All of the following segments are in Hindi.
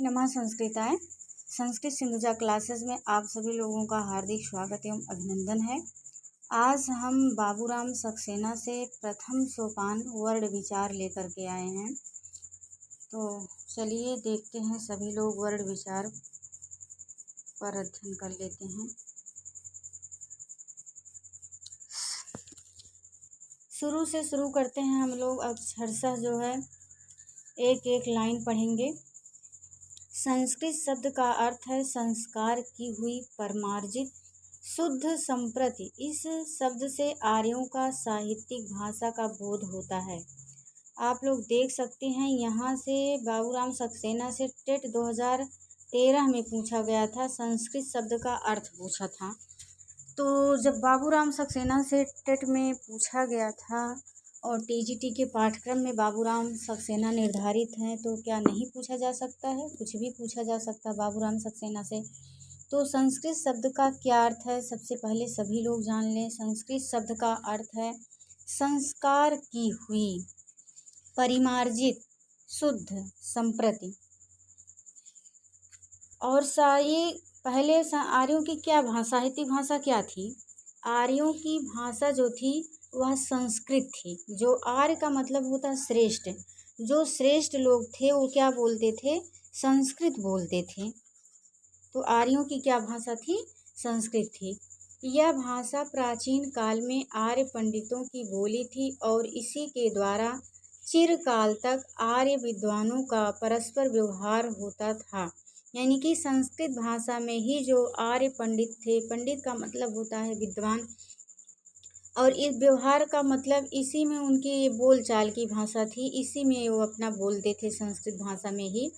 नमः संस्कृताय। संस्कृत सिंधुजा क्लासेस में आप सभी लोगों का हार्दिक स्वागत एवं अभिनंदन है। आज हम बाबूराम सक्सेना से प्रथम सोपान वर्ण विचार लेकर के आए हैं। तो चलिए देखते हैं, सभी लोग वर्ण विचार पर अध्ययन कर लेते हैं। शुरू से शुरू करते हैं हम लोग। अक्षरशः जो है एक एक लाइन पढ़ेंगे। संस्कृत शब्द का अर्थ है संस्कार की हुई, परमार्जित, शुद्ध, संप्रति। इस शब्द से आर्यों का साहित्यिक भाषा का बोध होता है। आप लोग देख सकते हैं, यहाँ से बाबूराम सक्सेना से टेट 2013 में पूछा गया था, संस्कृत शब्द का अर्थ पूछा था। तो जब बाबूराम सक्सेना से टेट में पूछा गया था और टीजीटी के पाठ्यक्रम में बाबूराम सक्सेना निर्धारित हैं, तो क्या नहीं पूछा जा सकता है? कुछ भी पूछा जा सकता है बाबूराम सक्सेना से। तो संस्कृत शब्द का क्या अर्थ है, सबसे पहले सभी लोग जान लें। संस्कृत शब्द का अर्थ है संस्कार की हुई, परिमार्जित, शुद्ध, संप्रति। और ये पहले आर्यों की क्या भाषा, साहित्यिक भाषा क्या थी? आर्यों की भाषा जो थी वह संस्कृत थी। जो आर्य का मतलब होता है श्रेष्ठ, जो श्रेष्ठ लोग थे वो क्या बोलते थे? संस्कृत बोलते थे। तो आर्यों की क्या भाषा थी? संस्कृत थी। यह भाषा प्राचीन काल में आर्य पंडितों की बोली थी और इसी के द्वारा चिरकाल तक आर्य विद्वानों का परस्पर व्यवहार होता था। यानी कि संस्कृत भाषा में ही जो आर्य पंडित थे, पंडित का मतलब होता है विद्वान, और इस व्यवहार का मतलब इसी में उनकी ये बोलचाल की भाषा थी, इसी में वो अपना बोलते थे, संस्कृत भाषा में ही।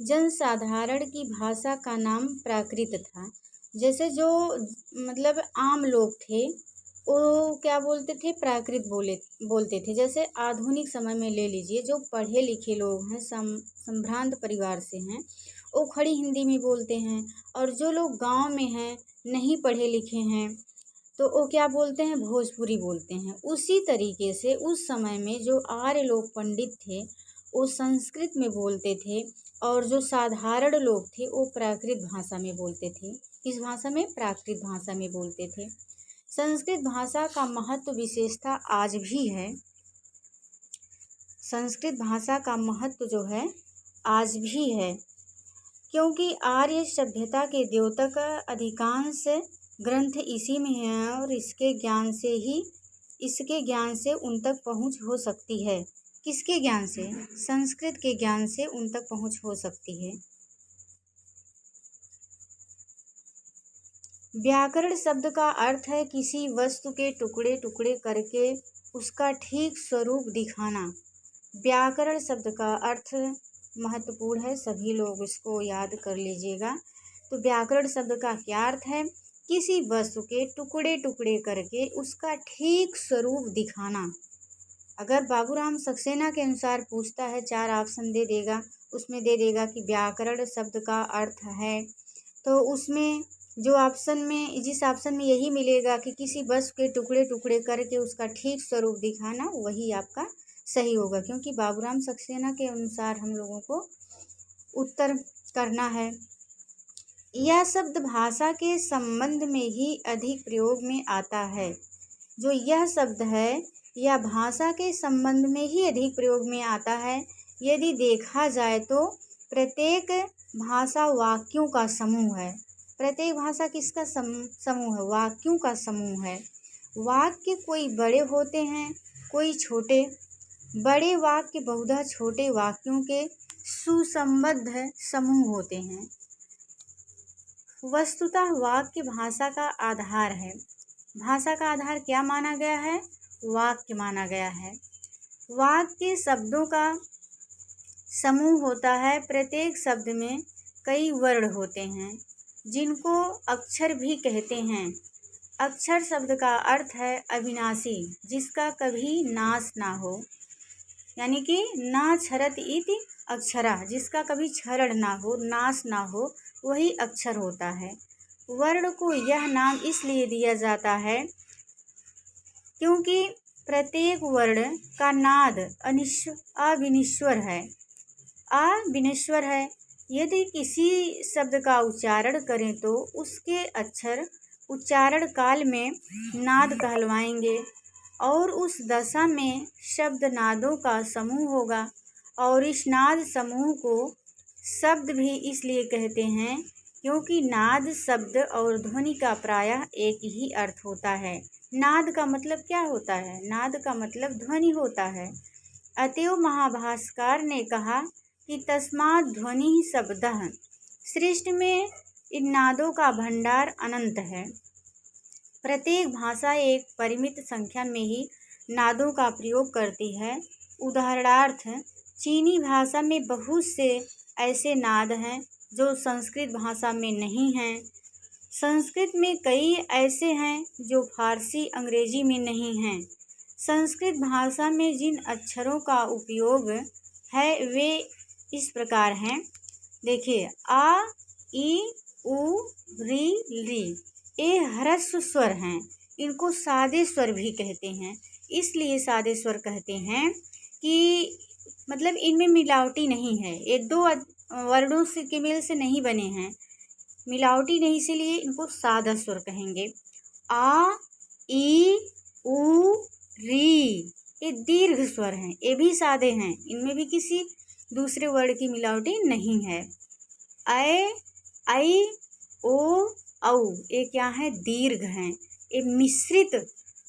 जनसाधारण की भाषा का नाम प्राकृत था। जैसे जो मतलब आम लोग थे वो क्या बोलते थे? प्राकृत बोलते थे। जैसे आधुनिक समय में ले लीजिए, जो पढ़े लिखे लोग हैं, संभ्रांत परिवार से हैं, वो खड़ी हिंदी में बोलते हैं, और जो लोग गांव में हैं, नहीं पढ़े लिखे हैं, तो वो क्या बोलते हैं? भोजपुरी बोलते हैं। उसी तरीके से उस समय में जो आर्य लोग पंडित थे वो संस्कृत में बोलते थे, और जो साधारण लोग थे वो प्राकृत भाषा में बोलते थे। किस भाषा में? प्राकृत भाषा में बोलते थे। संस्कृत भाषा का महत्व विशेषता आज भी है। संस्कृत भाषा का महत्व जो है आज भी है, क्योंकि आर्य सभ्यता के द्योतक अधिकांश ग्रंथ इसी में हैं और इसके ज्ञान से उन तक पहुँच हो सकती है। किसके ज्ञान से? संस्कृत के ज्ञान से उन तक पहुँच हो सकती है। व्याकरण शब्द का अर्थ है किसी वस्तु के टुकड़े टुकड़े करके उसका ठीक स्वरूप दिखाना। व्याकरण शब्द का अर्थ महत्वपूर्ण है, सभी लोग इसको याद कर लीजिएगा। तो व्याकरण शब्द का क्या अर्थ है? किसी वस्तु के टुकड़े टुकड़े करके उसका ठीक स्वरूप दिखाना। अगर बाबूराम सक्सेना के अनुसार पूछता है, 4 ऑप्शन दे देगा, उसमें दे देगा कि व्याकरण शब्द का अर्थ है, तो उसमें जो ऑप्शन में, जिस ऑप्शन में यही मिलेगा कि किसी वस्तु के टुकड़े टुकड़े करके उसका ठीक स्वरूप दिखाना, वही आपका सही होगा, क्योंकि बाबूराम सक्सेना के अनुसार हम लोगों को उत्तर करना है। यह शब्द भाषा के संबंध में ही अधिक प्रयोग में आता है। जो यह शब्द है यह भाषा के संबंध में ही अधिक प्रयोग में आता है। यदि देखा जाए तो प्रत्येक भाषा वाक्यों का समूह है। प्रत्येक भाषा किसका समूह है? वाक्यों का समूह है। वाक्य कोई बड़े होते हैं, कोई छोटे। बड़े वाक्य बहुधा छोटे वाक्यों के सुसंबद्ध समूह होते हैं। वस्तुतः वाक्य भाषा का आधार है। भाषा का आधार क्या माना गया है? वाक्य माना गया है। वाक्य शब्दों का समूह होता है। प्रत्येक शब्द में कई वर्ण होते हैं जिनको अक्षर भी कहते हैं। अक्षर शब्द का अर्थ है अविनाशी, जिसका कभी नाश ना हो, यानी कि ना क्षरत इति अक्षरा, जिसका कभी क्षरण ना हो, नाश ना हो, वही अक्षर होता है। वर्ण को यह नाम इसलिए दिया जाता है क्योंकि प्रत्येक वर्ण का नाद अविनिश्वर है। यदि किसी शब्द का उच्चारण करें तो उसके अक्षर उच्चारण काल में नाद कहलवाएंगे और उस दशा में शब्द नादों का समूह होगा। और इस नाद समूह को शब्द भी इसलिए कहते हैं क्योंकि नाद शब्द और ध्वनि का प्रायः एक ही अर्थ होता है। नाद का मतलब क्या होता है? नाद का मतलब ध्वनि होता है। अतएव महाभाष्यकार ने कहा कि तस्मात् ध्वनि शब्दः। सृष्टि में इन नादों का भंडार अनंत है। प्रत्येक भाषा एक परिमित संख्या में ही नादों का प्रयोग करती है। उदाहरणार्थ चीनी भाषा में बहुत से ऐसे नाद हैं जो संस्कृत भाषा में नहीं हैं। संस्कृत में कई ऐसे हैं जो फारसी अंग्रेजी में नहीं हैं। संस्कृत भाषा में जिन अक्षरों का उपयोग है वे इस प्रकार हैं। देखिए, आ, ई, उ, री, ली, ये ह्रस्व स्वर हैं। इनको सादे स्वर भी कहते हैं। इसलिए सादे स्वर कहते हैं कि मतलब इनमें मिलावटी नहीं है। ये दो वर्णों से के मेल से नहीं बने हैं, मिलावटी नहीं, इसीलिए इनको सादा स्वर कहेंगे। आ, ई, उ, री, ये दीर्घ स्वर हैं। ये भी सादे हैं, इनमें भी किसी दूसरे वर्ण की मिलावटी नहीं है। ऐ, ऐ, ओ, औ, ये क्या है? दीर्घ हैं। ये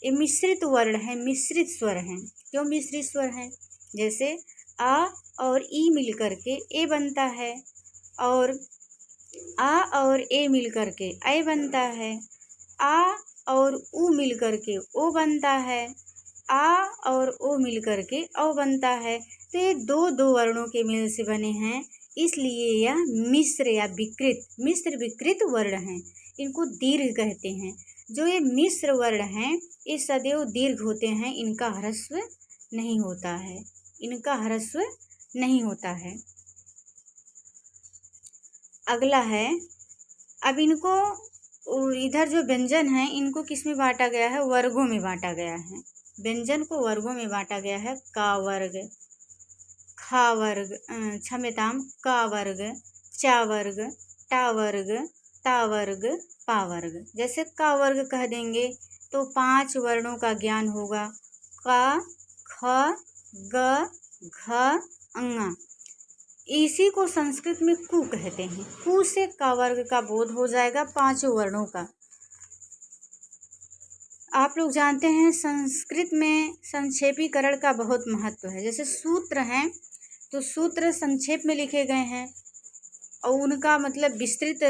मिश्रित वर्ण है, मिश्रित स्वर हैं। क्यों मिश्रित स्वर हैं? जैसे आ और ई मिलकर के ए बनता है, और आ और ए मिलकर के ऐ बनता है। आ और उ मिलकर के ओ बनता है। आ और ओ मिलकर के औ बनता है। तो ये दो वर्णों के मेल से बने हैं, इसलिए यह मिश्र विकृत वर्ण हैं। इनको दीर्घ कहते हैं। जो ये मिश्र वर्ण हैं ये सदैव दीर्घ होते हैं, इनका ह्रस्व नहीं होता है। अगला है, अब इनको इधर जो व्यंजन है इनको किस में बांटा गया है? वर्गों में बांटा गया है। व्यंजन को वर्गों में बांटा गया है। का वर्ग, खा वर्ग, क्षम्यताम, का वर्ग, चा वर्ग, टा वर्ग, ता वर्ग, पा वर्ग। जैसे का वर्ग कह देंगे तो 5 वर्णों का ज्ञान होगा। का, ख, ग, घ, अंगा। इसी को संस्कृत में कु कहते हैं। कु से का वर्ग का बोध हो जाएगा 5 वर्णों का। आप लोग जानते हैं संस्कृत में संक्षेपीकरण का बहुत महत्व है। जैसे सूत्र हैं तो सूत्र संक्षेप में लिखे गए हैं और उनका मतलब विस्तृत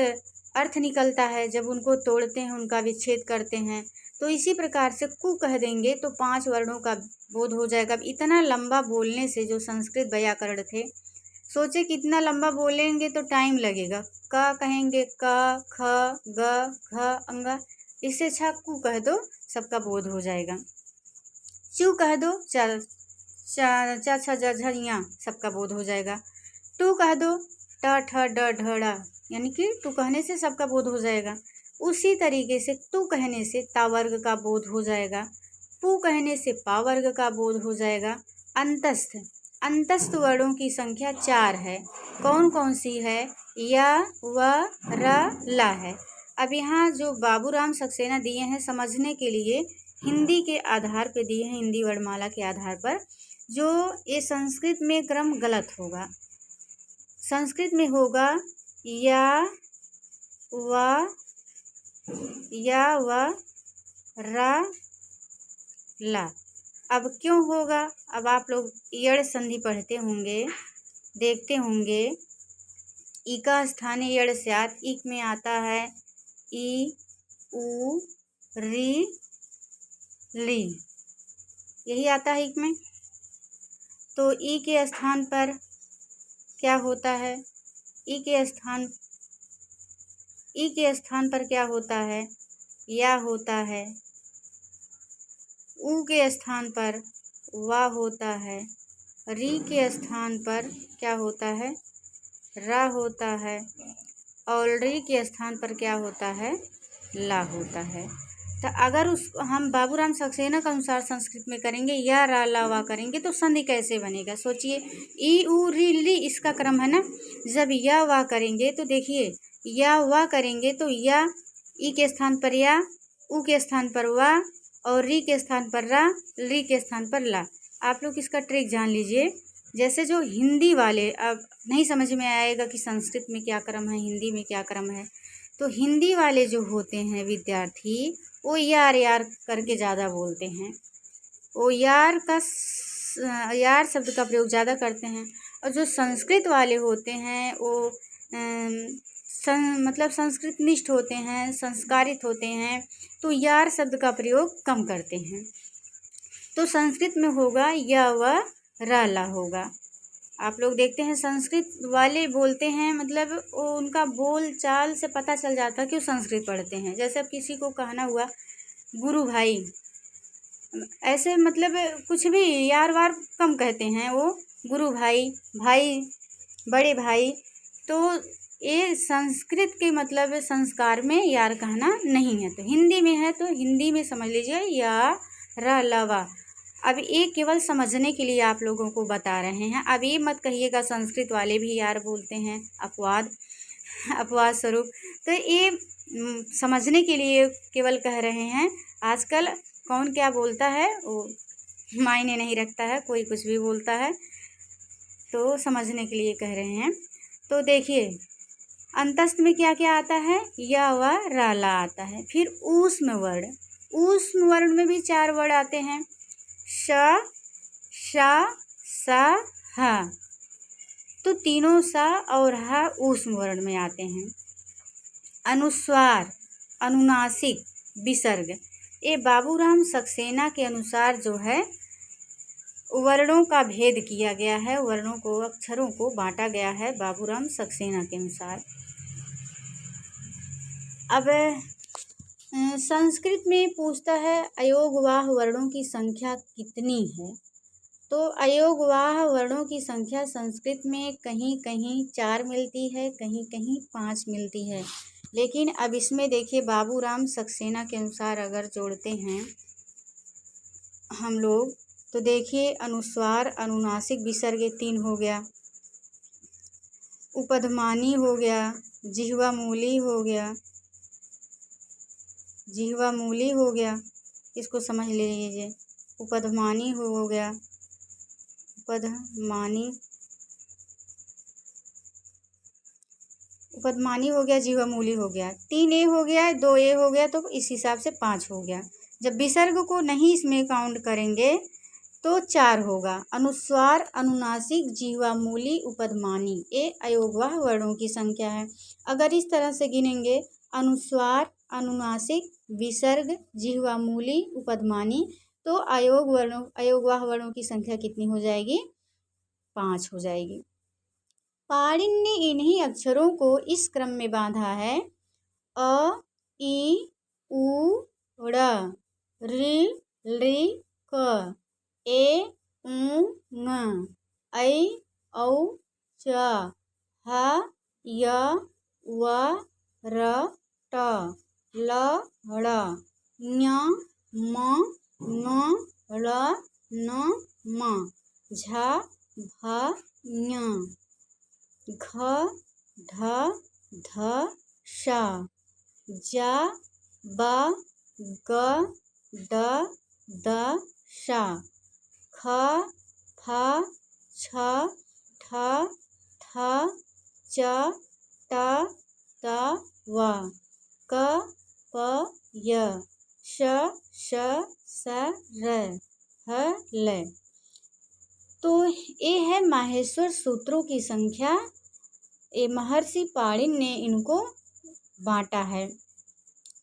अर्थ निकलता है जब उनको तोड़ते हैं, उनका विच्छेद करते हैं। तो इसी प्रकार से कु कह देंगे तो 5 वर्णों का बोध हो जाएगा। इतना लंबा बोलने से जो संस्कृत व्याकरण थे, सोचे कितना लंबा बोलेंगे तो टाइम लगेगा। का कहेंगे क, ख, ग, घ, अंगा। इससे अच्छा कु कह दो, सबका बोध हो जाएगा। चू कह दो, चा छ ज झ ञ, सबका बोध हो जाएगा। टू कह दो, ट ठ ड ढ ड़, यानी कि टू कहने से सबका बोध हो जाएगा। उसी तरीके से टू कहने से ता वर्ग का बोध हो जाएगा। पू कहने से पा वर्ग का बोध हो जाएगा। अंतस्थ वर्णों की संख्या 4 है। कौन कौन सी है? या, व, र, ला है। अब यहाँ जो बाबूराम सक्सेना दिए हैं समझने के लिए, हिंदी के आधार पे दिए हैं, हिंदी वर्णमाला के आधार पर। जो ये संस्कृत में क्रम गलत होगा। संस्कृत में होगा या, व, रा, ला। अब क्यों होगा? अब आप लोग यड़ संधि पढ़ते होंगे, देखते होंगे। ई का स्थान यड़ स्यात्, इक में आता है ई, उ, री, ली, यही आता है इक में। तो ई के स्थान पर क्या होता है? ई के स्थान पर क्या होता है? या होता है। उ के स्थान पर वा होता है। री के स्थान पर क्या होता है? रा होता है। और री के स्थान पर क्या होता है? ला होता है। तो अगर उस हम बाबूराम सक्सेना के अनुसार संस्कृत में करेंगे या रा ला वा करेंगे तो संधि कैसे बनेगा? सोचिए, ई उ री ली इसका क्रम है ना। जब या वा करेंगे तो देखिए, या वा करेंगे तो या ई के स्थान पर या, उ के स्थान पर वा, और री के स्थान पर रा, ली के स्थान पर ला। आप लोग इसका ट्रिक जान लीजिए। जैसे जो हिंदी वाले, अब नहीं समझ में आएगा कि संस्कृत में क्या क्रम है, हिंदी में क्या क्रम है, तो हिंदी वाले जो होते हैं विद्यार्थी, वो यार यार करके ज़्यादा बोलते हैं। वो यार यार शब्द का प्रयोग ज़्यादा करते हैं। और जो संस्कृत वाले होते हैं वो मतलब संस्कृतनिष्ठ होते हैं, संस्कारित होते हैं, तो यार शब्द का प्रयोग कम करते हैं। तो संस्कृत में होगा या व रा ला होगा। आप लोग देखते हैं संस्कृत वाले बोलते हैं, मतलब वो उनका बोल चाल से पता चल जाता है कि वो संस्कृत पढ़ते हैं। जैसे अब किसी को कहना हुआ गुरु भाई, ऐसे मतलब कुछ भी यार वार कम कहते हैं, वो गुरु भाई, भाई, बड़े भाई। तो ये संस्कृत के मतलब संस्कार में यार कहना नहीं है। तो हिंदी में है तो हिंदी में समझ लीजिए या रा ला वा। अब ये केवल समझने के लिए आप लोगों को बता रहे हैं। अब ये मत कहिएगा संस्कृत वाले भी यार बोलते हैं, अपवाद स्वरूप। तो ये समझने के लिए केवल कह रहे हैं। आजकल कौन क्या बोलता है वो मायने नहीं रखता है, कोई कुछ भी बोलता है, तो समझने के लिए कह रहे हैं। तो देखिए अंतस्थ में क्या क्या आता है, या व रा ला आता है। फिर ऊष्म वर्ण, ऊष्म वर्ण में भी 4 वर्ड आते हैं, श, श, स, ह। तो तीनों सा और ह ऊष्म वर्ण में आते हैं। अनुस्वार, अनुनासिक, विसर्ग, ये बाबूराम सक्सेना के अनुसार जो है वर्णों का भेद किया गया है, वर्णों को, अक्षरों को बांटा गया है बाबूराम सक्सेना के अनुसार। अब संस्कृत में पूछता है अयोगवाह वर्णों की संख्या कितनी है? तो अयोगवाह वर्णों की संख्या संस्कृत में कहीं कहीं 4 मिलती है, कहीं कहीं 5 मिलती है। लेकिन अब इसमें देखिए बाबूराम सक्सेना के अनुसार अगर जोड़ते हैं हम लोग, तो देखिए अनुस्वार, अनुनासिक, विसर्ग 3 हो गया, उपधमानी हो गया, जिह्वा मूली हो गया, जिह्वा मूली हो गया, इसको समझ लीजिए। उपधमानी हो गया, उपधमानी, उपधमानी हो गया, जिह्वा मूली हो गया, 3 ए हो गया, 2 ए हो गया, तो इस हिसाब से 5 हो गया। जब विसर्ग को नहीं इसमें काउंट करेंगे तो 4 होगा। अनुस्वार, अनुनासिक, जिह्वा मूली, उपधमानी, ये अयोगवाह वर्णों की संख्या है। अगर इस तरह से गिनेंगे अनुस्वार, अनुनासिक, विसर्ग, जिह्वा मूली, उपधमानी, तो अयोगवाह वर्णों की संख्या कितनी हो जाएगी? 5 हो जाएगी। पाणिनि ने इन्हीं अक्षरों को इस क्रम में बांधा है, अ, ई, उ, ड़, ऋ, लृ, क, ए, उ, ङ, ऐ, औ, च, ह, य, व, र, ट, ल, ड़, ञ, म, ङ, ळ, न, म, झ, भ, ञ, घ, ढ, ध, श, ज, ब, ग, ड, द, श, ख, फ, छ, ठ, थ, च, ट, त, व, क, प, य, श, श, स, र, ह, ल। तो ये है माहेश्वर सूत्रों की संख्या। ये महर्षि पाणिनि ने इनको बांटा है,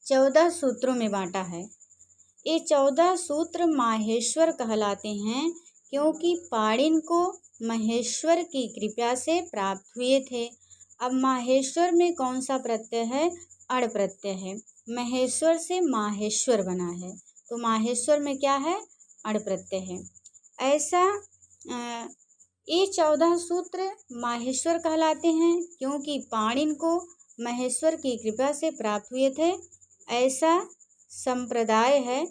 14 सूत्रों में बांटा है। ये 14 सूत्र माहेश्वर कहलाते हैं क्योंकि पाणिनि को महेश्वर की कृपा से प्राप्त हुए थे। अब माहेश्वर में कौन सा प्रत्यय है? अड़ प्रत्यय है। महेश्वर से माहेश्वर बना है, तो माहेश्वर में क्या है? अड़ प्रत्यय है। ऐसा ये 14 सूत्र माहेश्वर कहलाते हैं क्योंकि पाणिनि को महेश्वर की कृपा से प्राप्त हुए थे। ऐसा संप्रदाय है,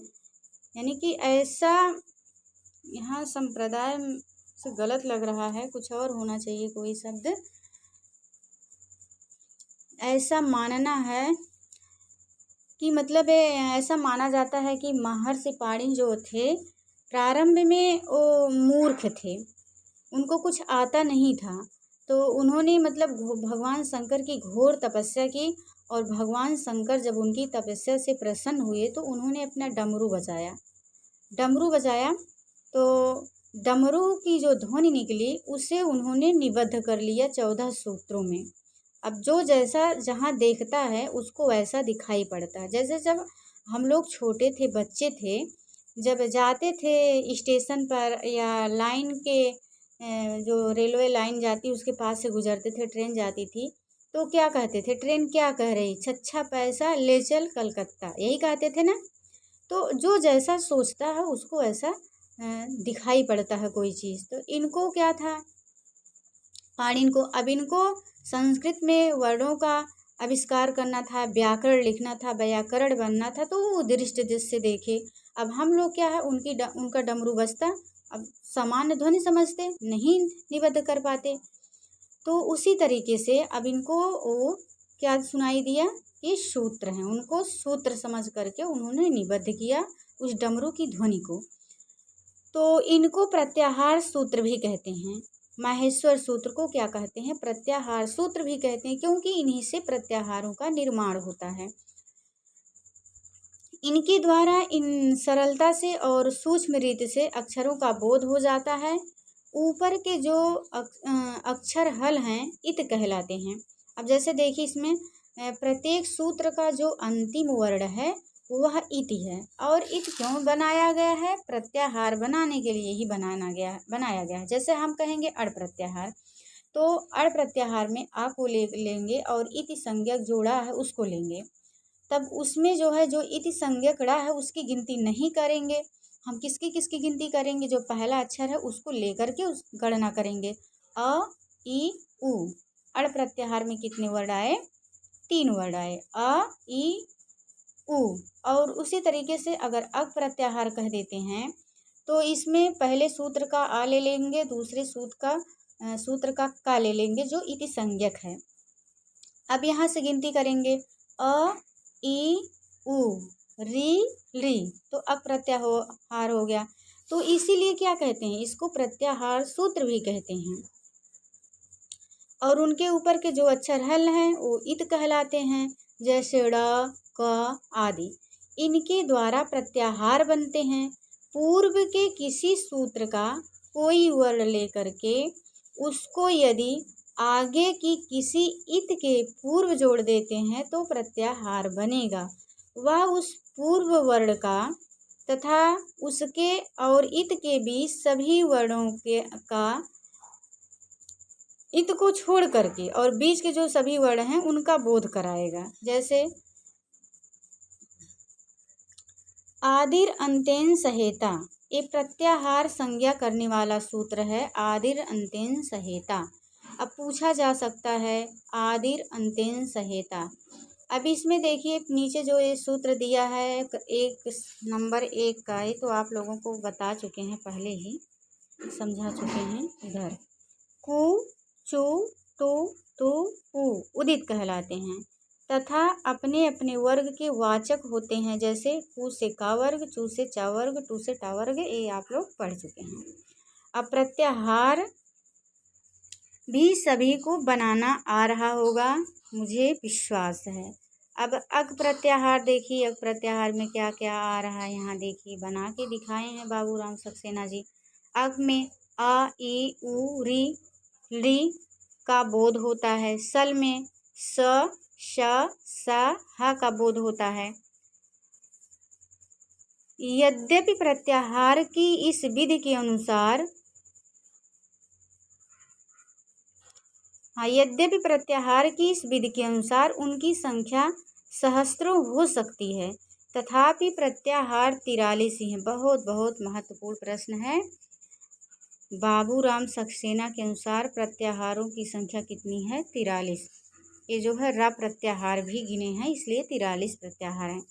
यानी कि ऐसा, यहाँ संप्रदाय से गलत लग रहा है, कुछ और होना चाहिए कोई शब्द। ऐसा मानना है कि मतलब ऐसा माना जाता है कि महर्षि पाणिनि जो थे प्रारंभ में वो मूर्ख थे, उनको कुछ आता नहीं था। तो उन्होंने मतलब भगवान शंकर की घोर तपस्या की, और भगवान शंकर जब उनकी तपस्या से प्रसन्न हुए तो उन्होंने अपना डमरू बजाया। डमरू बजाया तो डमरू की जो ध्वनि निकली उसे उन्होंने निबद्ध कर लिया 14 सूत्रों में। अब जो जैसा जहाँ देखता है उसको वैसा दिखाई पड़ता है। जैसे जब हम लोग छोटे थे, बच्चे थे, जब जाते थे स्टेशन पर या लाइन के जो रेलवे लाइन जाती उसके पास से गुजरते थे, ट्रेन जाती थी, तो क्या कहते थे, ट्रेन क्या कह रही, छच्छा पैसा ले चल कलकत्ता, यही कहते थे ना। तो जो जैसा सोचता है उसको ऐसा दिखाई पड़ता है कोई चीज़। तो इनको क्या था, पाणिनि को, अब इनको संस्कृत में वर्णों का आविष्कार करना था, व्याकरण लिखना था, व्याकरण बनना था, तो वो दृष्टि दृष्टि देखे। अब हम लोग क्या है, उनका डमरू बजता, अब सामान्य ध्वनि समझते नहीं, निबद्ध कर पाते। तो उसी तरीके से अब इनको वो क्या सुनाई दिया, ये सूत्र हैं, उनको सूत्र समझ करके उन्होंने निबद्ध किया उस डमरू की ध्वनि को। तो इनको प्रत्याहार सूत्र भी कहते हैं। माहेश्वर सूत्र को क्या कहते हैं, प्रत्याहार सूत्र भी कहते हैं, क्योंकि इन्हीं से प्रत्याहारों का निर्माण होता है। इनके द्वारा इन सरलता से और सूक्ष्म रीति से अक्षरों का बोध हो जाता है। ऊपर के जो अक्षर हल हैं इत कहलाते हैं। अब जैसे देखिए इसमें प्रत्येक सूत्र का जो अंतिम वर्ण है वह इति है, और इत क्यों बनाया गया है, प्रत्याहार बनाने के लिए ही बनाया गया है। जैसे हम कहेंगे अड़ प्रत्याहार, तो अड़ प्रत्याहार में आ को लेंगे और इति संज्ञक जोड़ा है उसको लेंगे, तब उसमें जो है जो इति संज्ञक ड़ा है उसकी गिनती नहीं करेंगे। हम किसकी गिनती करेंगे, जो पहला अक्षर है उसको लेकर के उस गणना करेंगे। अ ई उ, अड़ प्रत्याहार में कितने वर्ड आए, 3 वर्ड आए, अ ई उ। और उसी तरीके से अगर अग प्रत्याहार कह देते हैं तो इसमें पहले सूत्र का आ ले लेंगे, दूसरे सूत्र का ले लेंगे जो इति संज्ञक है। अब यहाँ से गिनती करेंगे, अ ई उ री री, तो अग प्रत्याहार हो गया। तो इसीलिए क्या कहते हैं, इसको प्रत्याहार सूत्र भी कहते हैं। और उनके ऊपर के जो अक्षर हल हैं वो इत कहलाते हैं, जैसे ड़ क आदि। इनके द्वारा प्रत्याहार बनते हैं। पूर्व के किसी सूत्र का कोई वर्ण लेकर के उसको यदि आगे की किसी इत के पूर्व जोड़ देते हैं तो प्रत्याहार बनेगा। वह उस पूर्व वर्ण का तथा उसके और इत के बीच सभी वर्णों का इत को छोड़ करके और बीच के जो सभी वर्ण हैं उनका बोध कराएगा। जैसे आदिर अंतेन सहेता, ये प्रत्याहार संज्ञा करने वाला सूत्र है, आदिर अंतेन सहेता। अब पूछा जा सकता है आदिर अंतेन सहेता। अब इसमें देखिए नीचे जो ये सूत्र दिया है एक नंबर 1 का, ये तो आप लोगों को बता चुके हैं, पहले ही समझा चुके हैं। इधर कु चु टू तु उ उदित कहलाते हैं तथा अपने अपने वर्ग के वाचक होते हैं। जैसे कु से का वर्ग, चू से चा वर्ग, टू से टा वर्ग, ये आप लोग पढ़ चुके हैं। अब प्रत्याहार भी सभी को बनाना आ रहा होगा, मुझे विश्वास है। अब अग प्रत्याहार देखिए, अग प्रत्याहार में क्या क्या आ रहा है, यहाँ देखिए बना के दिखाए हैं बाबूराम सक्सेना जी। अग में अ ई उ री का बोध होता है। सल में स श स ह का बोध होता है। यद्यपि प्रत्याहार की इस विधि के अनुसार यद्यपि प्रत्याहार की इस विधि के अनुसार उनकी संख्या सहस्त्रों हो सकती है, तथापि प्रत्याहार 43 ही है। बहुत बहुत महत्वपूर्ण प्रश्न है। बाबूराम सक्सेना के अनुसार प्रत्याहारों की संख्या कितनी है, 43। ये जो है रा प्रत्याहार भी गिने हैं, इसलिए 43 प्रत्याहार हैं।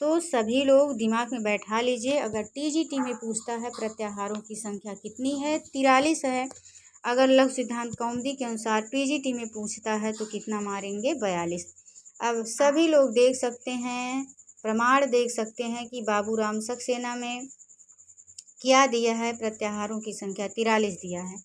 तो सभी लोग दिमाग में बैठा लीजिए, अगर टीजीटी में पूछता है प्रत्याहारों की संख्या कितनी है, 43 है। अगर लघु सिद्धांत कौमुदी के अनुसार पीजीटी में पूछता है तो कितना मारेंगे, 42। अब सभी लोग देख सकते हैं, प्रमाण देख सकते हैं कि बाबूराम सक्सेना में क्या दिया है, प्रत्याहारों की संख्या 43 दिया है।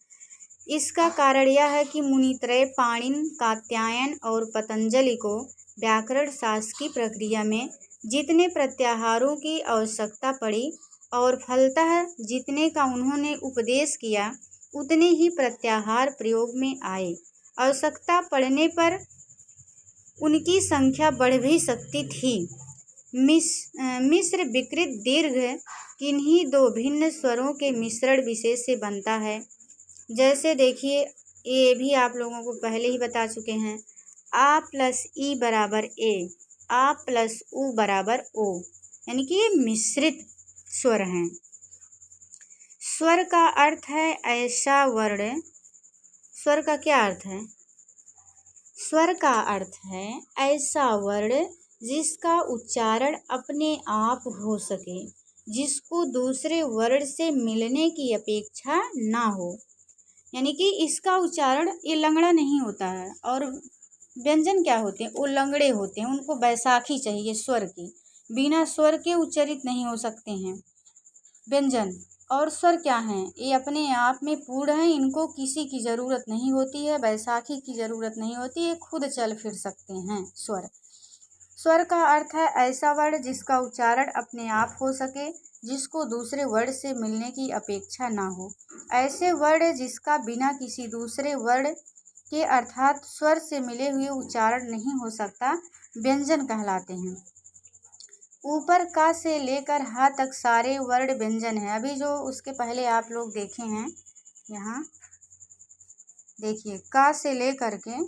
इसका कारण यह है कि मुनित्रय पाणिनि, कात्यायन और पतंजलि को व्याकरण शास्त्र की प्रक्रिया में जितने प्रत्याहारों की आवश्यकता पड़ी और फलतः जितने का उन्होंने उपदेश किया उतने ही प्रत्याहार प्रयोग में आए। आवश्यकता पड़ने पर उनकी संख्या बढ़ भी सकती थी। मिश्र विकृत दीर्घ किन्हीं दो भिन्न स्वरों के मिश्रण विशेष से बनता है। जैसे देखिए, ये भी आप लोगों को पहले ही बता चुके हैं, आ प्लस ई बराबर ए, आ प्लस उ बराबर ओ, यानी कि ये मिश्रित स्वर हैं। स्वर का अर्थ है ऐसा वर्ण। स्वर का क्या अर्थ है? स्वर का अर्थ है ऐसा वर्ण जिसका उच्चारण अपने आप हो सके, जिसको दूसरे वर्ण से मिलने की अपेक्षा ना हो, यानी कि इसका उच्चारण ये लंगड़ा नहीं होता है। और व्यंजन क्या होते हैं, वो लंगड़े होते हैं, उनको बैसाखी चाहिए स्वर की, बिना स्वर के उच्चारित नहीं हो सकते हैं व्यंजन। और स्वर क्या हैं, ये अपने आप में पूर्ण हैं, इनको किसी की ज़रूरत नहीं होती है, बैसाखी की ज़रूरत नहीं होती है, खुद चल फिर सकते हैं स्वर। स्वर का अर्थ है ऐसा वर्ण जिसका उच्चारण अपने आप हो सके, जिसको दूसरे वर्ण से मिलने की अपेक्षा ना हो। ऐसे वर्ण जिसका बिना किसी दूसरे वर्ण के अर्थात स्वर से मिले हुए उच्चारण नहीं हो सकता, व्यंजन कहलाते हैं। ऊपर का से लेकर हा तक सारे वर्ण व्यंजन है। अभी जो उसके पहले आप लोग देखे हैं, यहाँ देखिए, का से लेकर के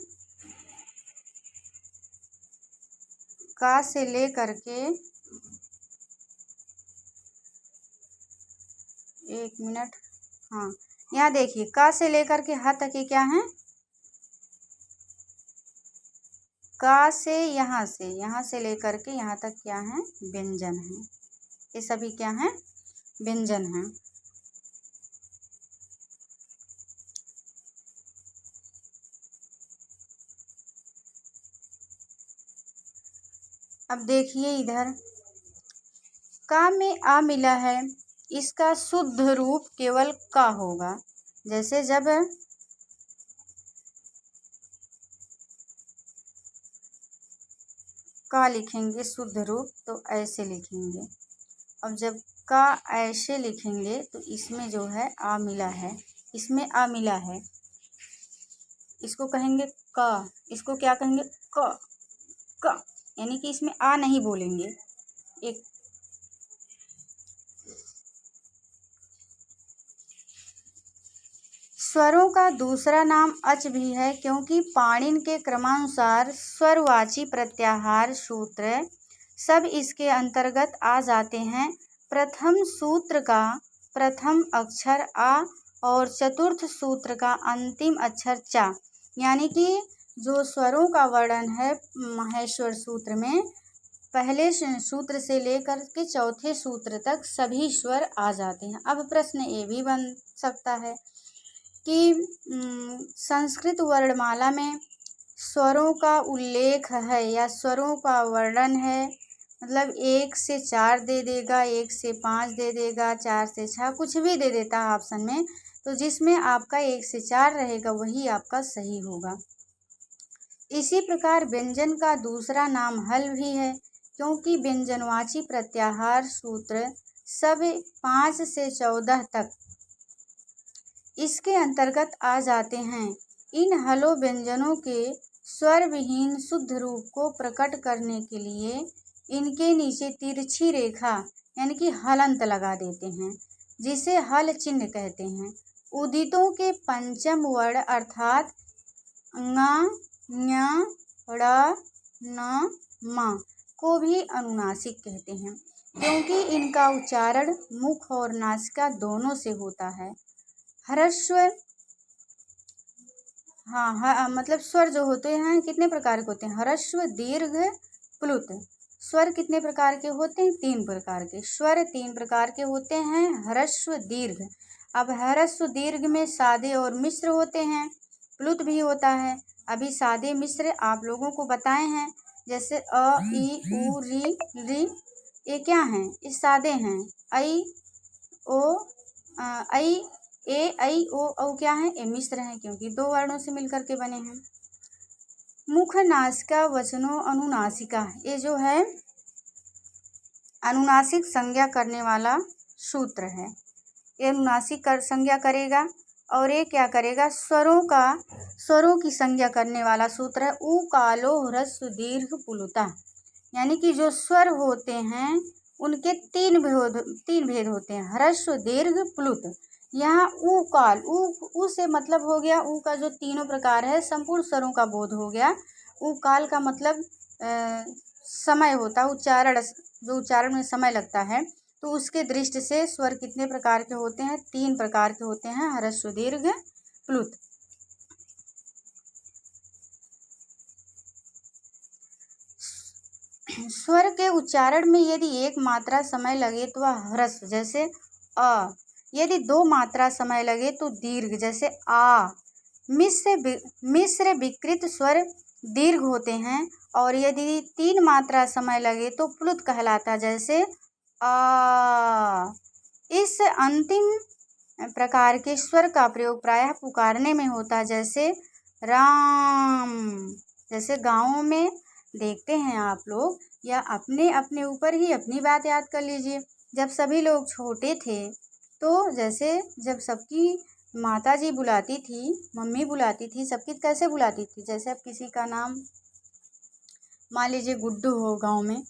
एक मिनट, हाँ, यहाँ देखिए, का से लेकर के हा तक ये क्या है, का से यहाँ से लेकर के यहाँ तक क्या है, व्यंजन है। ये सभी क्या हैं, व्यंजन हैं। अब देखिए इधर, का में आ मिला है, इसका शुद्ध रूप केवल का होगा। जैसे जब का लिखेंगे शुद्ध रूप तो ऐसे लिखेंगे, अब जब का ऐसे लिखेंगे तो इसमें जो है आ मिला है, इसमें आ मिला है, इसको कहेंगे का, इसको क्या कहेंगे, क, यानी कि इसमें आ नहीं बोलेंगे। एक स्वरों का दूसरा नाम अच भी है, क्योंकि पाणिनि के क्रमानुसार स्वरवाची प्रत्याहार सूत्र सब इसके अंतर्गत आ जाते हैं। प्रथम सूत्र का प्रथम अक्षर आ और चतुर्थ सूत्र का अंतिम अक्षर चा, यानी कि जो स्वरों का वर्णन है माहेश्वर सूत्र में, पहले सूत्र से लेकर के चौथे सूत्र तक सभी स्वर आ जाते हैं। अब प्रश्न ये भी बन सकता है कि संस्कृत वर्णमाला में स्वरों का उल्लेख है या स्वरों का वर्णन है, मतलब 1 से 4 दे देगा, 1 से 5 दे देगा, 4 से 6, कुछ भी दे देता है ऑप्शन में, तो जिसमें आपका 1 से 4 रहेगा वही आपका सही होगा। इसी प्रकार व्यंजन का दूसरा नाम हल भी है, क्योंकि व्यंजनवाची प्रत्याहार सूत्र सब 5 से 14 तक इसके अंतर्गत आ जाते हैं। इन हलो व्यंजनों के स्वर विहीन शुद्ध रूप को प्रकट करने के लिए इनके नीचे तिरछी रेखा यानी कि हलंत लगा देते हैं, जिसे हल चिन्ह कहते हैं। उदितों के पंचम वर्ण अर्थात ङ, ञ, ड़, न, म को भी अनुनासिक कहते हैं, क्योंकि इनका उच्चारण मुख और नासिका दोनों से होता है। ह्रस्व, हाँ, मतलब स्वर जो होते हैं कितने प्रकार के होते हैं, ह्रस्व, दीर्घ, प्लुत। स्वर कितने प्रकार के होते हैं? 3 प्रकार के। स्वर 3 प्रकार के होते हैं, ह्रस्व दीर्घ। अब ह्रस्व दीर्घ में सादे और मिश्र होते हैं, प्लुत भी होता है। अभी सादे मिश्र आप लोगों को बताए हैं, जैसे अ ई उ री री, ये क्या हैं? ये सादे हैं। ऐ ओ ऐ ए ऐ ओ औ क्या है? ये मिश्र हैं, क्योंकि 2 वर्णों से मिलकर के बने हैं। मुख, नासिका, वचनों, अनुनासिका, ये जो है अनुनासिक संज्ञा करने वाला सूत्र है। ये अनुनासिक संज्ञा करेगा, और ये क्या करेगा? स्वरों की संज्ञा करने वाला सूत्र है। उ कालो ह्रस्व दीर्घ पुलुता, यानी कि जो स्वर होते हैं उनके 3 भेद होते हैं, ह्रस्व दीर्घ प्लुत। यहाँ उ काल, उ से मतलब हो गया, उ का जो तीनों प्रकार है संपूर्ण स्वरों का बोध हो गया। उ काल का मतलब समय होता, उच्चारण में समय लगता है। तो उसके दृष्टि से स्वर कितने प्रकार के होते हैं? 3 प्रकार के होते हैं, ह्रस्व दीर्घ प्लुत। स्वर के उच्चारण में यदि 1 मात्रा समय लगे तो वह ह्रस्व, जैसे अ। यदि 2 मात्रा समय लगे तो दीर्घ, जैसे आ। मिश्र विकृत स्वर दीर्घ होते हैं, और यदि 3 मात्रा समय लगे तो प्लुत कहलाता, जैसे आ। इस अंतिम प्रकार के स्वर का प्रयोग प्रायः पुकारने में होता, जैसे राम। जैसे गाँवों में देखते हैं आप लोग, या अपने अपने ऊपर ही अपनी बात याद कर लीजिए। जब सभी लोग छोटे थे तो जैसे जब सबकी माता जी बुलाती थी, मम्मी बुलाती थी, सबकी कैसे बुलाती थी? जैसे अब किसी का नाम मान लीजिए गुड्डू हो गांव में,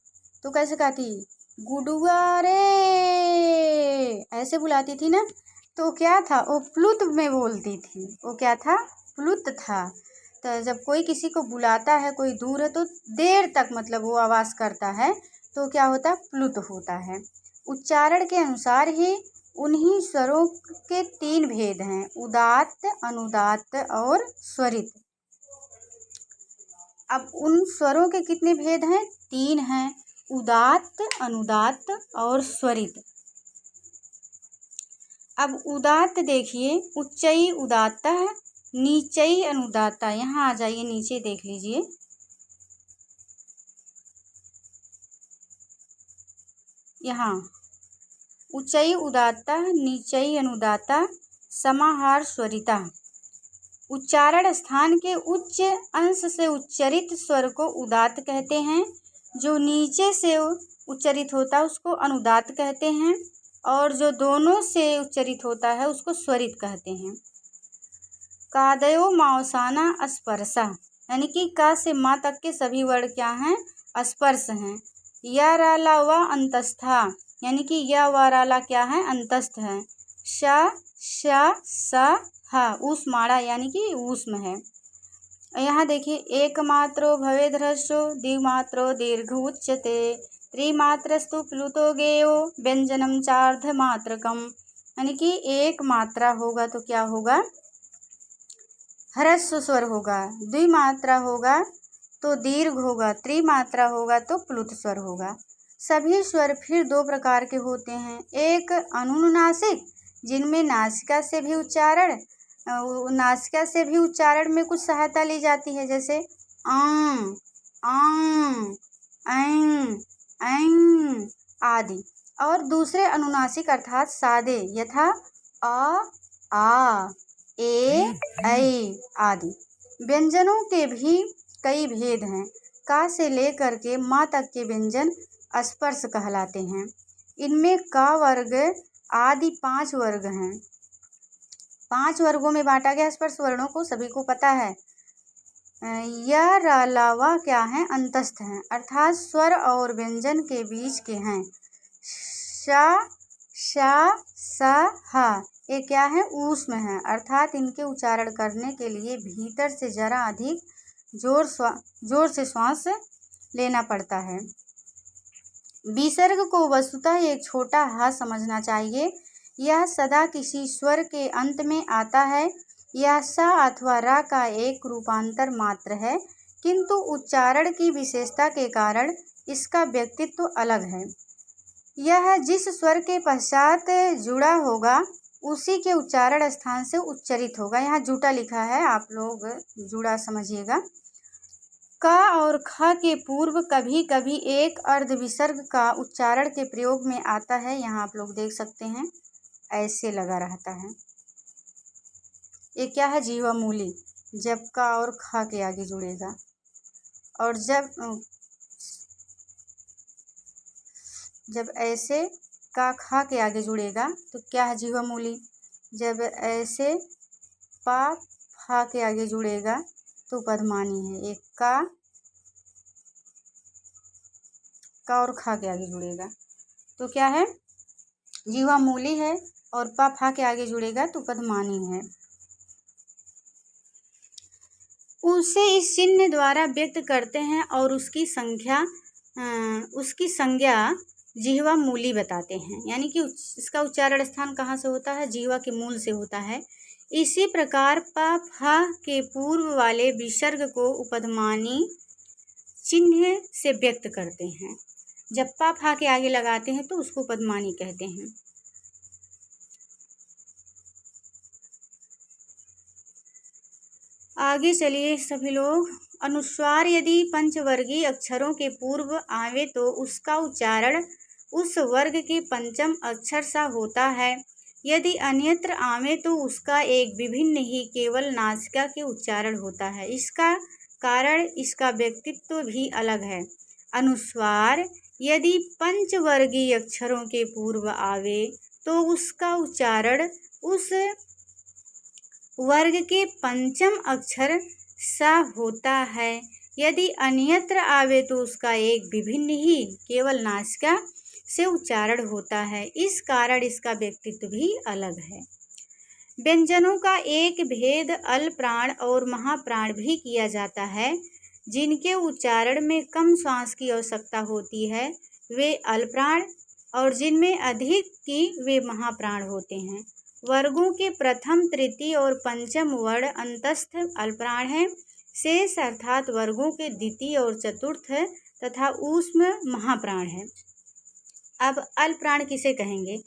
तो कैसे कहती? गुडुआ रे, ऐसे बुलाती थी ना। तो क्या था? वो प्लुत में बोलती थी। वो क्या था? प्लुत था। तो जब कोई किसी को बुलाता है, कोई दूर है, तो देर तक मतलब वो आवाज़ करता है, तो क्या होता? प्लुत होता है। उच्चारण के अनुसार ही उन्हीं स्वरों के 3 भेद हैं, उदात्त, अनुदात्त और स्वरित। अब उन स्वरों के कितने भेद हैं? 3 हैं, उदात्त, अनुदात्त और स्वरित। अब उदात्त देखिए, उच्चई उदात्त है, नीचई अनुदात्त। यहाँ आ जाइए, नीचे देख लीजिए। यहाँ उच्चई उदात्ता, नीचई अनुदात्ता, समाहार स्वरिता। उच्चारण स्थान के उच्च अंश से उच्चरित स्वर को उदात्त कहते हैं, जो नीचे से उच्चरित होता है उसको अनुदात्त कहते हैं, और जो दोनों से उच्चरित होता है उसको स्वरित कहते हैं। कादयो मावसाना स्पर्शा, यानी कि का से माँ तक के सभी वर्ण क्या हैं? स्पर्श हैं। या राला व अंतस्था, यानी कि या व राला क्या है? अंतस्थ है। श श स ह ऊष्माणा, यानी कि ऊष्म है। यहाँ देखिए, एकमात्रो भवेद् ह्रस्वो द्विमात्रो दीर्घ उच्यते, त्रिमात्रस्तु प्लुतो गेयो व्यंजनम चार्धमात्रकम, यानी कि 1 मात्रा होगा तो क्या होगा? ह्रस्व स्वर होगा, द्विमात्रा होगा तो दीर्घ होगा, त्रिमात्रा होगा तो प्लुत स्वर होगा। सभी स्वर फिर 2 प्रकार के होते हैं, एक अनुनासिक, जिनमें नासिका से भी उच्चारण में कुछ सहायता ली जाती है, जैसे आं, आं, ऐं, ऐं आदि। और दूसरे अनुनासिक अर्थात सादे, यथा अ, आ, ए, ऐ आदि। व्यंजनों के भी कई भेद हैं। का से लेकर के माँ तक के व्यंजन स्पर्श कहलाते हैं। इनमें का वर्ग आदि 5 वर्ग हैं। 5 वर्गों में बांटा गया स्पर्श वर्णों को, सभी को पता है। यह अलावा क्या है? अंतस्थ हैं, अर्थात स्वर और व्यंजन के बीच के हैं। श, स, ह ये क्या है? ऊष्म है, अर्थात इनके उच्चारण करने के लिए भीतर से जरा अधिक जोर से श्वास लेना पड़ता है। विसर्ग को वस्तुतः एक छोटा ह समझना चाहिए। यह सदा किसी स्वर के अंत में आता है। यह स अथवा र का एक रूपांतर मात्र है। किंतु उच्चारण की विशेषता के कारण इसका व्यक्तित्व अलग है। यह जिस स्वर के पश्चात जुड़ा होगा उसी के उच्चारण स्थान से उच्चरित होगा। यहाँ जुटा लिखा है, आप लोग जुड़ा समझिएगा। क और ख के पूर्व कभी कभी एक अर्ध विसर्ग का उच्चारण के प्रयोग में आता है। यहाँ आप लोग देख सकते हैं, ऐसे लगा रहता है। ये क्या है? जीवामूली। जब क और ख के आगे जुड़ेगा और जब ऐसे का खा के आगे जुड़ेगा तो क्या है? जीवामूली। जब ऐसे पा फा के आगे जुड़ेगा तो पदमानी है। एक का और खा के आगे जुड़ेगा तो क्या है? जीवामूली है। और पा फा के आगे जुड़ेगा तो पदमानी है। उसे इस चिन्ह द्वारा व्यक्त करते हैं और उसकी संज्ञा जीवामूली बताते हैं। यानी कि इसका उच्चारण स्थान कहाँ से होता है? जीवा के मूल से होता है। इसी प्रकार प फ के पूर्व वाले विसर्ग को उपधमानी चिन्ह से व्यक्त करते हैं। जब प फ के आगे लगाते हैं तो उसको उपधमानी कहते हैं। आगे चलिए सभी लोग। अनुस्वार यदि पंचवर्गीय अक्षरों के पूर्व आवे तो उसका उच्चारण उस वर्ग के पंचम अक्षर सा होता है। यदि अन्यत्र आवे तो उसका एक विभिन्न ही केवल नासिका के उच्चारण होता है। इसका कारण इसका व्यक्तित्व भी अलग है। अनुस्वार यदि पंचवर्गीय अक्षरों के पूर्व आवे तो उसका उच्चारण उस वर्ग के पंचम अक्षर सा होता है। यदि अन्यत्र आवे तो उसका एक विभिन्न ही केवल नासिका से उच्चारण होता है। इस कारण इसका व्यक्तित्व भी अलग है। व्यंजनों का एक भेद अल प्राण और महाप्राण भी किया जाता है। जिनके उच्चारण में कम श्वास की आवश्यकता होती है वे अल प्राण, और जिनमें अधिक की वे महाप्राण होते हैं। वर्गों के प्रथम, तृतीय और पंचम वर्ण अंतस्थ अल्पप्राण हैं। शेष अर्थात वर्गों के द्वितीय और चतुर्थ तथा ऊष्म महाप्राण है। अब अल्पप्राण किसे कहेंगे?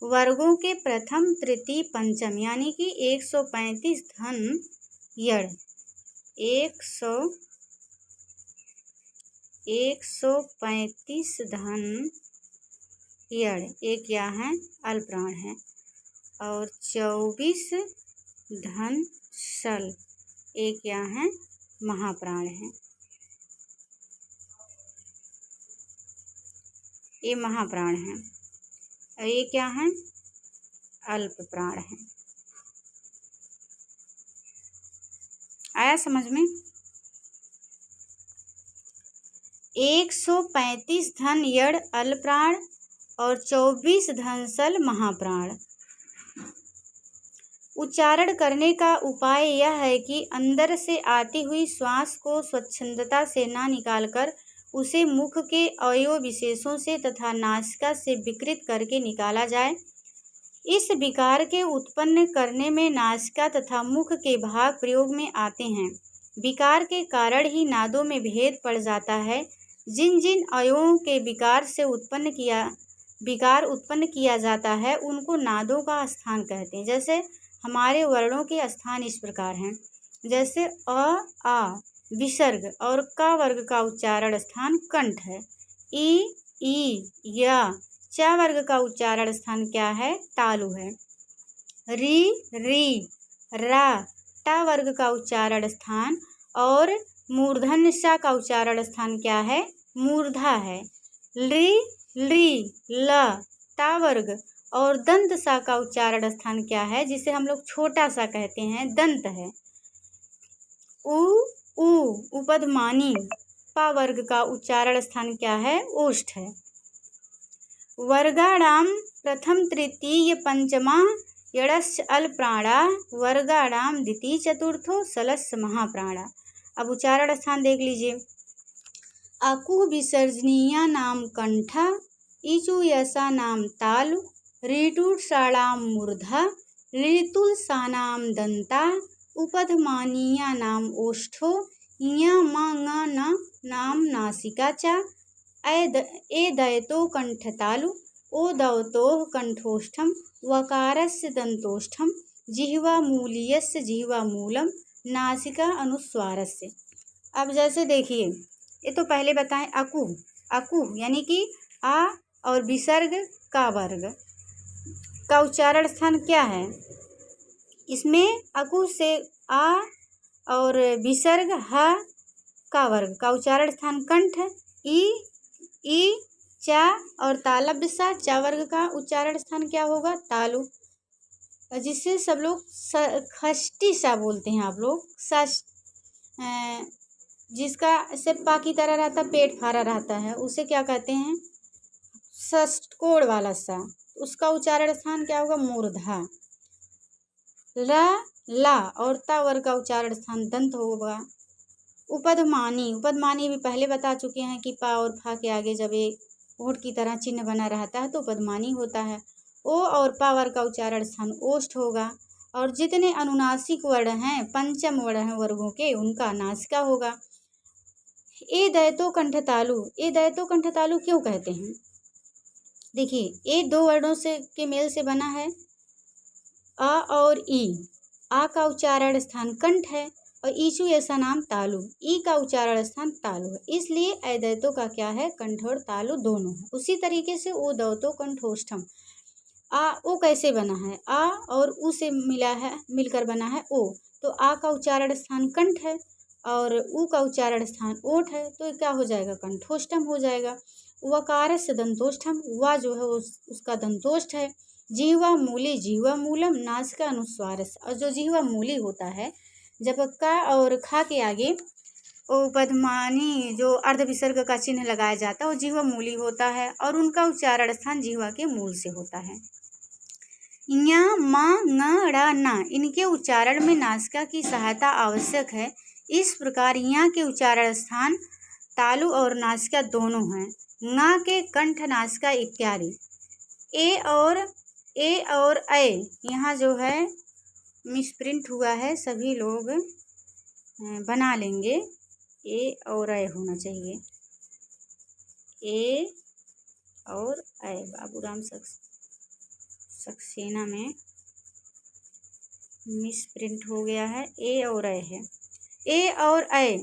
वर्गों के प्रथम, तृतीय, पंचम यानी कि 135 धन यण 135 धन यण ये क्या है? अल्पप्राण है। और 24 धन सल ये क्या है? महाप्राण है। ये महाप्राण है और ये क्या है? अल्प प्राण है। आया समझ में? 135 धन यड़ अल्पप्राण और 24 धन सल महाप्राण। उच्चारण करने का उपाय यह है कि अंदर से आती हुई श्वास को स्वच्छंदता से ना निकालकर उसे मुख के अवयव विशेषों से तथा नासिका से विकृत करके निकाला जाए। इस विकार के उत्पन्न करने में नासिका तथा मुख के भाग प्रयोग में आते हैं। विकार के कारण ही नादों में भेद पड़ जाता है। जिन जिन अवयवों के विकार उत्पन्न किया जाता है उनको नादों का स्थान कहते हैं। जैसे हमारे वर्णों के स्थान इस प्रकार हैं। जैसे अ, आ विसर्ग और का वर्ग का उच्चारण स्थान कंठ है। ई, या चा वर्ग का उच्चारण स्थान क्या है? तालु है। री, रा टा वर्ग का उच्चारण स्थान और मूर्धन्य सा का उच्चारण स्थान क्या है? मूर्धा है। ली, ल टा वर्ग और दंत सा का उच्चारण स्थान क्या है? जिसे हम लोग छोटा सा कहते हैं, दंत है। उ उपधमानी पा वर्ग का उच्चारण स्थान क्या है? ओष्ठ है। वर्गाणाम प्रथम, तृतीय, पंचमा यड़स्य अल्पप्राणा वर्गाणाम द्वितीय, चतुर्थो सलस्य महाप्राणा। अब उच्चारण स्थान देख लीजिए। अकु विसर्जनीया नाम कंठा, इचु यसा नाम तालु, ऋटुषाणाम मूर्धा, ऋतुलसानाम दंता, उपधमानीया नाम ओष्ठो, ञ म ङ न नाम नासिका चा, ए दयतो कंठतालु, ओ दवतोः कंठोष्ठम, वकारस्य दंतोष्ठम, जिह्वा मूलीयस्य जिह्वा मूलम, नासिका अनुस्वारस्य। अब जैसे देखिए, ये तो पहले बताएं अकु। अकु यानी कि आ और विसर्ग का वर्ग का उच्चारण स्थान क्या है। इसमें अकु से आ और विसर्ग ह का वर्ग का उच्चारण स्थान कंठ, ई चा और तालव्य सा चा वर्ग का उच्चारण स्थान क्या होगा, तालु, जिससे सब लोग खष्टी सा बोलते हैं आप लोग। जिसका सिर्फ पा की तरह रहता, पेट फारा रहता है, उसे क्या कहते हैं, षष्ठकोण वाला सा, उसका उच्चारण स्थान क्या होगा, मूर्धा। ला और ता वर्ग का उच्चारण स्थान दंत होगा। उपधमानी, उपधमानी भी पहले बता चुके हैं कि पा और फा के आगे जब एक होठ की तरह चिन्ह बना रहता है तो उपधमानी होता है। ओ और पा वर्ग का उच्चारण स्थान ओष्ठ होगा। और जितने अनुनासिक वर्ण हैं, पंचम वर्ण हैं वर्गों के, उनका नासिका होगा। ए दयतो कंठतालु, ए दयतो कंठतालु क्यों कहते हैं, देखिए ए दो वर्णों से के मेल से बना है, आ और ई। आ का उच्चारण स्थान कंठ है और ईचु ऐसा नाम तालु, ई का उच्चारण स्थान तालु है, इसलिए अदयतो का क्या है, कंठ और तालु दोनों है। उसी तरीके से ओ दवतो कंठोष्ठम, आ ओ कैसे बना है, आ और उ से मिला है, मिलकर बना है ओ, तो आ का उच्चारण स्थान कंठ है और उ का उच्चारण स्थान ओठ है, तो क्या हो जाएगा, कंठोष्ठम हो जाएगा। वकारस्य दंतोष्ठम, वा जो है उसका दंतोष्ठ है। जिह्वा मूली जिह्वा मूलम, नासिका अनुस्वारस, और जो जिह्वा मूली होता है, जब का और खा के आगे उपधमानी जो अर्ध विसर्ग का चिन्ह लगाया जाता है वो जिह्वा मूली होता है और उनका उच्चारण स्थान जिह्वा के मूल से होता है। ञ म ङ ड़ न, इनके उच्चारण में नासिका की सहायता आवश्यक है। इस प्रकार ञ के उच्चारण स्थान तालु और नासिका दोनों हैं। ङ के कंठ नासिका इत्यादि। ए और ऐ यहाँ जो है मिसप्रिंट हुआ है, सभी लोग बना लेंगे, ए और ऐ होना चाहिए, ए और ऐ। बाबूराम सक्सेना में मिसप्रिंट हो गया है, ए और ऐ है। ए और ऐ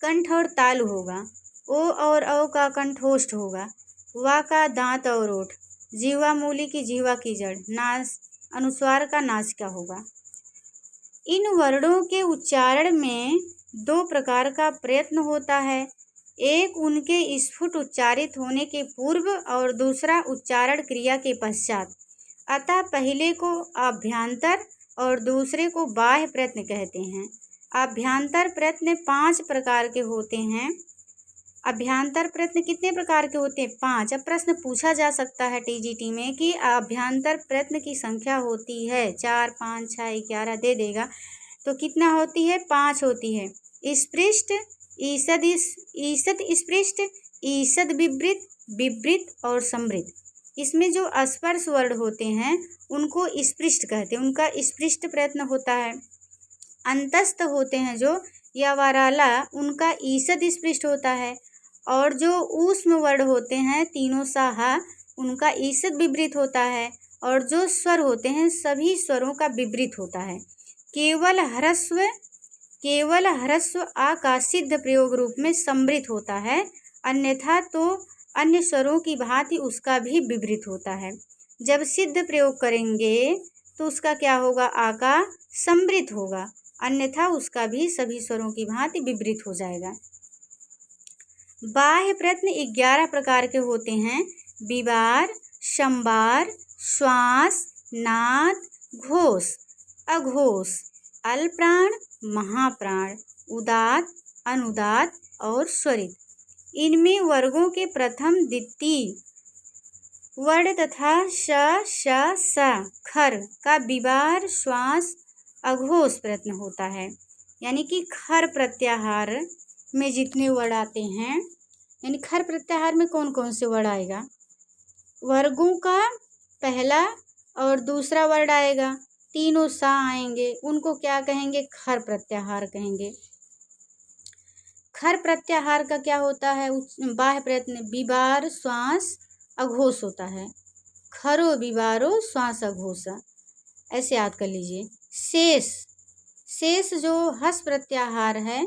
कंठ और तालु होगा। ओ और औ का कंठोष्ठ होगा। वा का दांत और ओठ। जिह्वा मूली की जिह्वा की जड़। नास अनुस्वार का नासिका होगा। इन वर्णों के उच्चारण में दो प्रकार का प्रयत्न होता है, एक उनके स्फुट उच्चारित होने के पूर्व और दूसरा उच्चारण क्रिया के पश्चात। अतः पहले को अभ्यांतर और दूसरे को बाह्य प्रयत्न कहते हैं। अभ्यांतर प्रयत्न 5 प्रकार के होते हैं। अभ्यांतर प्रयत्न कितने प्रकार के होते हैं, 5। अब प्रश्न पूछा जा सकता है टीजीटी में कि अभ्यांतर प्रयत्न की संख्या होती है 4, 5, 6, 11 दे देगा, तो कितना होती है, 5 होती है। स्पृष्ट, ईषद स्पृष्ट, ईषद विवृत, विवृत और समृत। इसमें जो स्पर्श वर्ण होते हैं उनको स्पृष्ट कहते हैं, उनका स्पृष्ट प्रयत्न होता है। अंतस्थ होते हैं जो या वाराला, उनका ईषद स्पृष्ट होता है। और जो ऊष्म वर्ण होते हैं तीनों साहा, उनका ईषद विवृत होता है। और जो स्वर होते हैं सभी स्वरों का विवृत होता है। केवल ह्रस्व आ का सिद्ध प्रयोग रूप में समृत होता है, अन्यथा तो अन्य स्वरों की भांति उसका भी विवृत होता है। जब सिद्ध प्रयोग करेंगे तो उसका क्या होगा, आ का समृत होगा, अन्यथा उसका भी सभी स्वरों की भांति विवृत हो जाएगा। बाह्य प्रयत्न 11 प्रकार के होते हैं। विवार, संवार, श्वास, नाद, घोष, अघोष, अल्प्राण, महाप्राण, उदात, अनुदात और स्वरित। इनमें वर्गों के प्रथम द्वितीय वर्ण तथा श, श, स, खर का विवार, श्वास, अघोष प्रयत्न होता है। यानी कि खर प्रत्याहार में जितने वर्ण आते हैं, यानी खर प्रत्याहार में कौन कौन से वर्ण आएगा, वर्गों का पहला और दूसरा वर्ण आएगा, तीनों सा आएंगे, उनको क्या कहेंगे, खर प्रत्याहार कहेंगे। खर प्रत्याहार का क्या होता है? बाह्य प्रयत्न बिबार श्वास अघोष होता है। खरो बिबारो श्वास अघोष, ऐसे याद कर लीजिए। शेष, शेष जो हस प्रत्याहार है,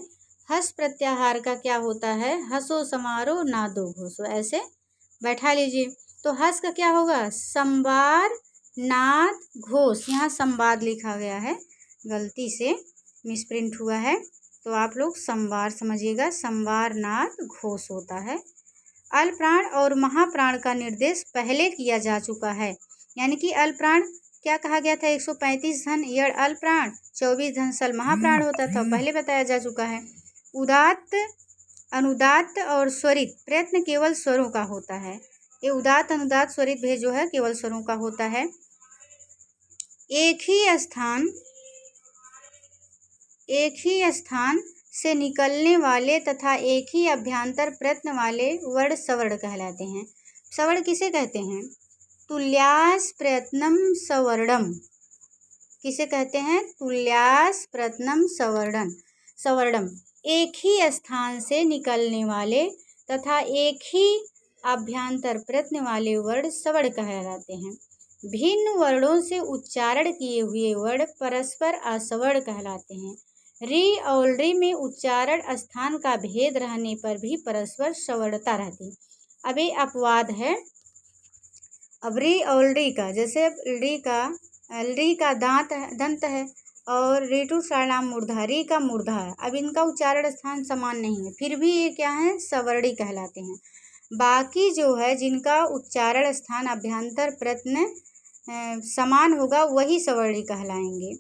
हस प्रत्याहार का क्या होता है? हसो समारो नादो घोषो, ऐसे बैठा लीजिए। तो हस का क्या होगा? संवार नाद घोष, यहाँ संवाद लिखा गया है, गलती से मिसप्रिंट हुआ है, तो आप लोग संवार समझिएगा, संवार नाद घोष होता है। अल्पप्राण और महाप्राण का निर्देश पहले किया जा चुका है, यानी कि अल्पप्राण क्या कहा गया था? 135 धन यड़ अल्पप्राण, 24 धन सल महाप्राण होता था, पहले बताया जा चुका है। उदात्त, अनुदात्त और स्वरित प्रयत्न केवल स्वरों का होता है। ये उदात्त अनुदात्त स्वरित भेद जो है केवल स्वरों का होता है। एक ही स्थान से निकलने वाले तथा एक ही अभ्यांतर प्रयत्न वाले वर्ण सवर्ण कहलाते हैं। सवर्ण किसे कहते हैं? तुल्यास प्रयत्नम सवर्णम, किसे कहते हैं? तुल्यास प्रयत्नम सवर्णम। एक ही स्थान से निकलने वाले तथा एक ही अभ्यांतर प्रयत्न वाले वर्ण सवर्ण कहलाते हैं। भिन्न वर्णों से उच्चारण किए हुए वर्ण परस्पर असवर्ण कहलाते हैं। री और री में उच्चारण स्थान का भेद रहने पर भी परस्पर सवर्णता रहती है। अब ये अपवाद है। अब री और री का, जैसे री का दंत है और ऋतु सारनाम मूर्धा, री का मूर्धा है। अब इनका उच्चारण स्थान समान नहीं है, फिर भी ये क्या है? सवर्णी कहलाते हैं। बाकी जो है जिनका उच्चारण स्थान अभ्यांतर प्रयत्न समान होगा वही सवर्णी कहलाएंगे।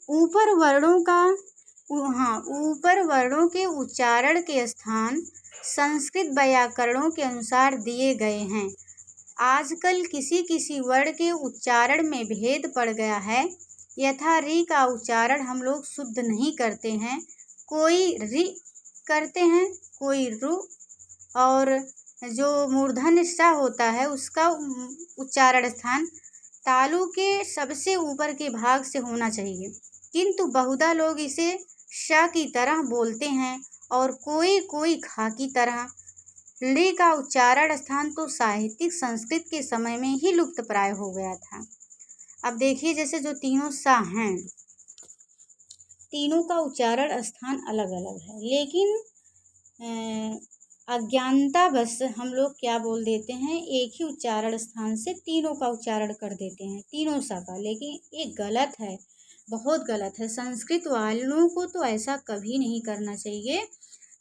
ऊपर वर्णों के उच्चारण के स्थान संस्कृत व्याकरणों के अनुसार दिए गए हैं। आजकल किसी वर्ण के उच्चारण में भेद पड़ गया है। यथा री का उच्चारण हम लोग शुद्ध नहीं करते हैं, कोई री करते हैं, कोई रु, और जो मूर्धन्य सा होता है उसका उच्चारण स्थान तालु के सबसे ऊपर के भाग से होना चाहिए, किंतु बहुधा लोग इसे श की तरह बोलते हैं और कोई खा की तरह। ली का उच्चारण स्थान तो साहित्यिक संस्कृत के समय में ही लुप्त प्राय हो गया था। अब देखिए, जैसे जो तीनों सा हैं, तीनों का उच्चारण स्थान अलग अलग है, लेकिन अज्ञानतावश हम लोग क्या बोल देते हैं? एक ही उच्चारण स्थान से तीनों का उच्चारण कर देते हैं, तीनों सा का, लेकिन ये गलत है, बहुत गलत है। संस्कृत वालों को तो ऐसा कभी नहीं करना चाहिए।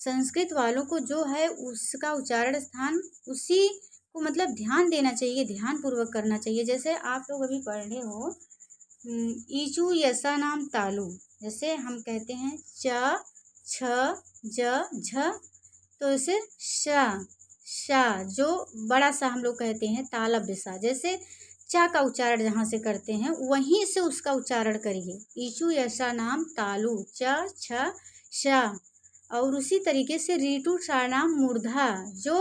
संस्कृत वालों को जो है उसका उच्चारण स्थान उसी को मतलब ध्यान देना चाहिए, ध्यान पूर्वक करना चाहिए। जैसे आप लोग अभी पढ़े हो ईचू यसा नाम तालु, जैसे हम कहते हैं च छ ज झ, तो इसे शा जो बड़ा सा हम लोग कहते हैं तालव्य सा, जैसे चा का उच्चारण जहाँ से करते हैं वहीं से उसका उच्चारण करिए। ईचू ऐसा नाम तालु च छ शा। और उसी तरीके से ऋतु सारनाम मूर्धा जो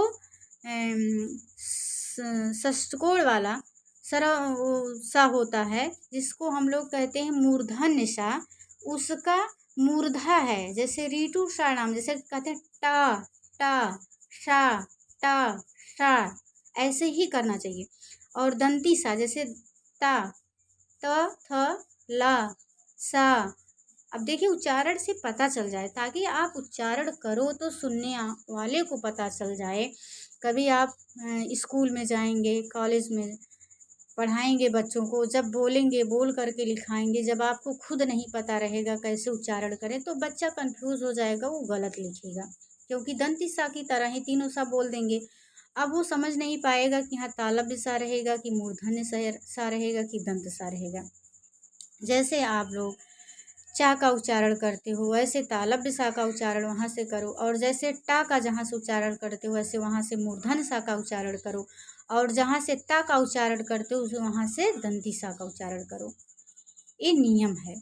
षष्ठकोण वाला सा होता है, जिसको हम लोग कहते हैं मूर्धन्य सा, उसका मूर्धा है। जैसे ऋतु सारनाम जैसे कहते हैं टा टा शा टा शा, ऐसे ही करना चाहिए। और दंती सा जैसे ता त थ ला सा। अब देखिए उच्चारण से पता चल जाए, ताकि आप उच्चारण करो तो सुनने वाले को पता चल जाए। कभी आप स्कूल में जाएंगे, कॉलेज में पढ़ाएंगे बच्चों को, जब बोलेंगे बोल करके लिखाएंगे, जब आपको खुद नहीं पता रहेगा कैसे उच्चारण करें तो बच्चा कंफ्यूज हो जाएगा, वो गलत लिखेगा, क्योंकि दंती सा की तरह ही तीनों सा बोल देंगे। अब वो समझ नहीं पाएगा कि हाँ तालव्य सा रहेगा कि मूर्धन्य सा रहेगा कि दंत सा रहेगा। जैसे आप लोग चा का उच्चारण करते हो वैसे तालव्य सा का उच्चारण वहाँ से करो, और जैसे टा का जहाँ से उच्चारण करते हो वैसे वहाँ से मूर्धन्य सा का उच्चारण करो, और जहाँ से ता का उच्चारण करते हो वहाँ से दंती सा का उच्चारण करो। ये नियम है।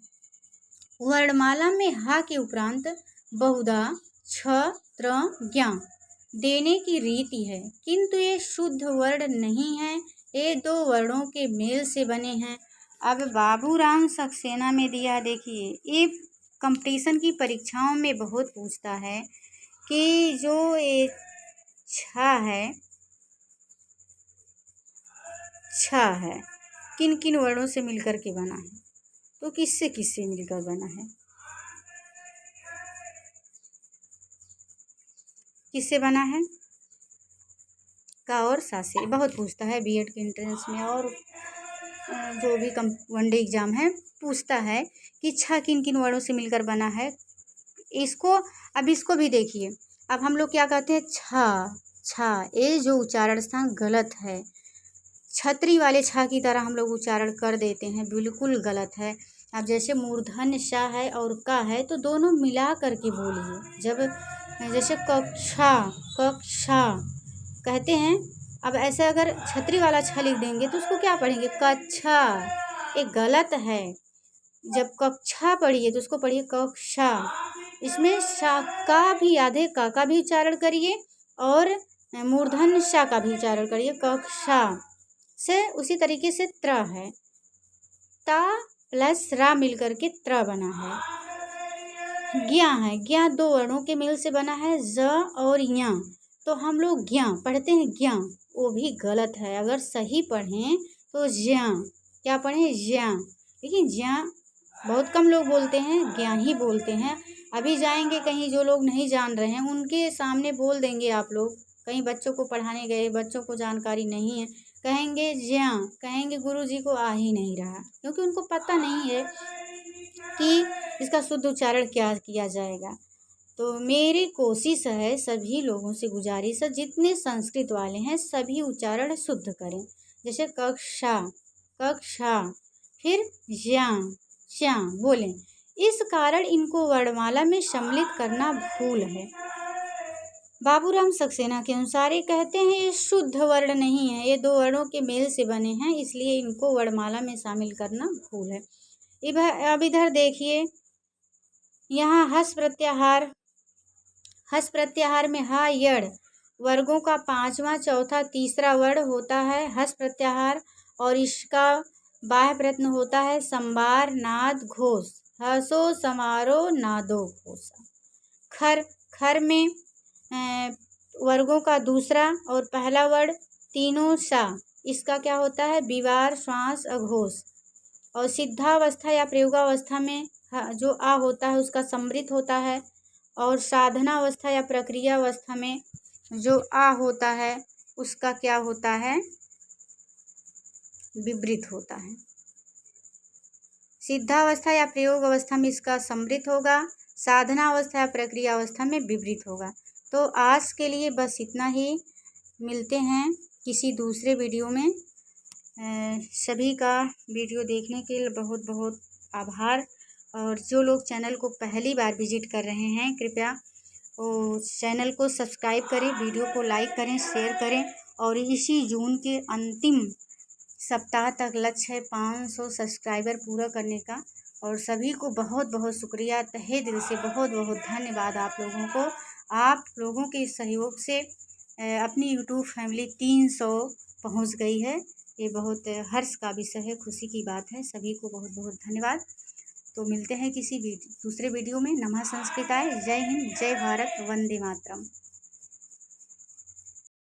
वर्णमाला में हा के उपरांत बहुधा छ त्र ज्ञ देने की रीति है, किंतु ये शुद्ध वर्ण नहीं है, ये दो वर्णों के मेल से बने हैं। अब बाबूराम सक्सेना में दिया, देखिए, इफ कंपटीशन की परीक्षाओं में बहुत पूछता है कि जो ये छ है किन किन वर्णों से मिलकर के बना है, तो किससे किससे मिलकर बना है, किससे बना है, का और सा से। बहुत पूछता है बीएड के एंट्रेंस में, और जो भी वनडे एग्जाम है पूछता है कि छ किन किन वर्णों से मिलकर बना है। इसको भी देखिए। अब हम लोग क्या कहते हैं, छ, ये जो उच्चारण स्थान गलत है, छतरी वाले छ की तरह हम लोग उच्चारण कर देते हैं, बिल्कुल गलत है। अब जैसे मूर्धन्य श है और का है, तो दोनों मिला करके बोलिए। जब जैसे कक्षा कहते हैं, अब ऐसे अगर छतरी वाला छ लिख देंगे तो उसको क्या पढ़ेंगे, कक्षा, ये गलत है। जब कक्षा पढ़िए तो उसको पढ़िए कक्षा। इसमें शा का भी याद है, का भी उच्चारण करिए और मूर्धन्य शा का भी उच्चारण करिए, कक्षा से। उसी तरीके से त्र है, ता प्लस रा मिलकर के त्र बना है। ज्ञा है, ज्ञा दो वर्णों के मेल से बना है, ज और या, तो हम लोग ज्ञा पढ़ते हैं, ज्ञा, वो भी गलत है। अगर सही पढ़ें तो ज्या, क्या पढ़ें, ज्या। लेकिन ज्या बहुत कम लोग बोलते हैं, ज्ञा ही बोलते हैं। अभी जाएंगे कहीं, जो लोग नहीं जान रहे हैं उनके सामने बोल देंगे आप लोग, कहीं बच्चों को पढ़ाने गए, बच्चों को जानकारी नहीं है, कहेंगे ज्या, कहेंगे गुरुजी को आ ही नहीं रहा, क्योंकि उनको पता नहीं है कि इसका शुद्ध उच्चारण क्या किया जाएगा। तो मेरी कोशिश है, सभी लोगों से गुजारिश है, जितने संस्कृत वाले हैं सभी उच्चारण शुद्ध करें। जैसे कक्षा, फिर ज्या, श्या बोलें। इस कारण इनको वर्णमाला में सम्मिलित करना भूल है। बाबूराम सक्सेना के अनुसार ये कहते हैं ये शुद्ध वर्ण नहीं है, ये दो वर्णों के मेल से बने हैं, इसलिए इनको वर्णमाला में शामिल करना भूल है। अब इधर देखिए, यहाँ हस प्रत्याहार में हा यड़ वर्गों का पांचवा, चौथा, तीसरा वर्ण होता है हस प्रत्याहार, और इसका बाह्य प्रयत्न होता है संबार, नाद, घोष। हसो समारोह नादो घोषा। खर में वर्गों का दूसरा और पहला वर्ण तीनों सा, इसका क्या होता है विवार, श्वास, अघोष। और सिद्धावस्था या प्रयोगावस्था में जो आ होता है उसका समृद्ध होता है, और साधनावस्था या प्रक्रियावस्था में जो आ होता है उसका क्या होता है, विपरीत होता है। सिद्धावस्था या प्रयोग अवस्था में इसका समृद्ध होगा, साधना अवस्था या प्रक्रिया अवस्था में विपरीत होगा। तो आज के लिए बस इतना ही, मिलते हैं किसी दूसरे वीडियो में। सभी का वीडियो देखने के लिए बहुत बहुत आभार। और जो लोग चैनल को पहली बार विजिट कर रहे हैं, कृपया वो चैनल को सब्सक्राइब करें, वीडियो को लाइक करें, शेयर करें। और इसी जून के अंतिम सप्ताह तक लक्ष्य है 500 सब्सक्राइबर पूरा करने का। और सभी को बहुत बहुत शुक्रिया, तहे दिल से बहुत बहुत धन्यवाद आप लोगों को। आप लोगों के सहयोग से अपनी यूट्यूब फैमिली 300 पहुंच गई है। ये बहुत हर्ष का विषय है, खुशी की बात है। सभी को बहुत बहुत धन्यवाद। तो मिलते हैं किसी दूसरे वीडियो में। नमः संस्कृताय। जय हिंद, जय भारत, वंदे मातरम।